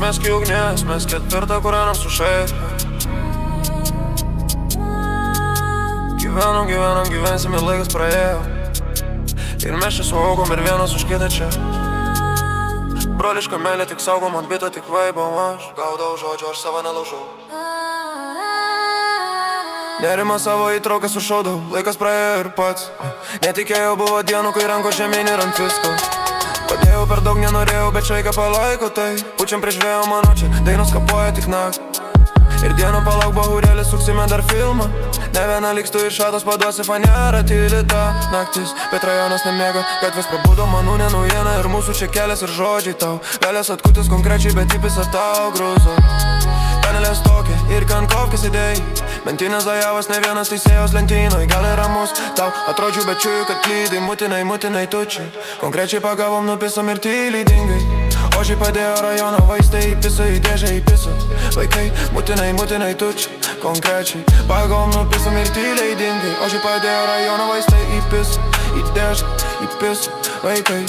Užmesk į ugnies, mes ketvirtą kūrenam su šeicha. Gyvensim ir laikas praėjo. Ir mes čia suaugom ir vienas už kitą čia. Broliška meilė tik saugom, ant bito tik vaibom aš. Gaudau žodžių, aš savo nelaužau. Nerimą savo įtraukę sušaudau, laikas praėjo ir pats. Netikėjau, buvo dienų, kai rankos žemyn ir ant visko. Padėjau per daug, nenorėjau, bet šaiką palaiko tai. Pučiam prieš vėjo mano čia, dainos kapoja tik naktį. Ir dieną palauk bahurėlį, suksime dar filmą. Ne viena liks tu iš šatos, paduosi fanierą, tyli ta naktis. Bet rajonas nemiega, gatvės prabudo, manų nenaujiena. Ir mūsų čia kelias ir žodžiai tau. Galės atkutis konkrečiai, bet įpisa tau grūzo. Panelės tokia ir kankovkės idėjai. Mentinės zajavas, ne vienas teisėjos lentynoj. Gal ir ramus, tau atrodžiu, bet čiūju, kad klydai. Mutinai tučiai. Konkrečiai pagavom, nupisom ir tyliai dingai. Ožiai padėjo rajono vaistai, įpiso į dėžę, įpiso. Vaikai, mutinai tučiai. Konkrečiai pagavom, nupisom ir tyliai dingai. Ožiai padėjo rajono vaistai, įpiso į dėžę, įpiso. Vaikai,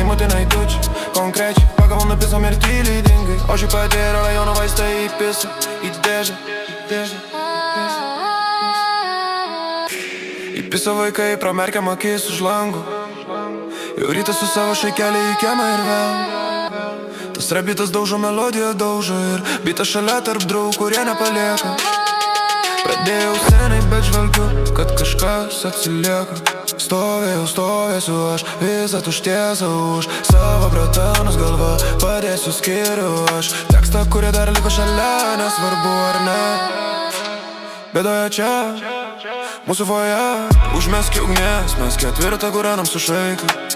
mutinai tučiai. Konkrečiai pagavom, nupisom ir tyliai dingai. Ožiai padėjo rajono vaistai, įpiso į dėžę, Įpiso vaikai, pramerkiam akis už langų. Jau rytas su savo šaikelį į kiemą ir vėl. Tas rabitas daužo, melodiją daužo. Ir bitas šalia tarp draugų, kurie nepalieka. Pradėjau senai, bet žvelgiu, kad kažkas atsilieka. Stovėsiu aš, visą tuštiesą už savo bratanus galva. Padėsiu skiriu aš tekstą, kurie dar liko šalia. Nesvarbu ar ne, bėdoje čia mūsų foje. Užmesk į ugnies, mes ketvirtą kūrenam su šeicha.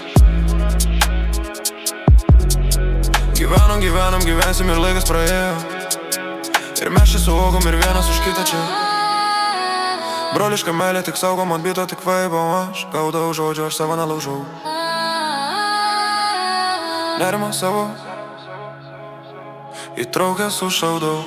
Gyvensim ir laikas praėjo. Ir mes čia suaugom ir vienas už kitą čia. Broliška meilė tik saugom, ant bito tik vaibom aš. Gaudau žodžių, aš savo nelaužau. Nerimą savo įtraukę sušaudau.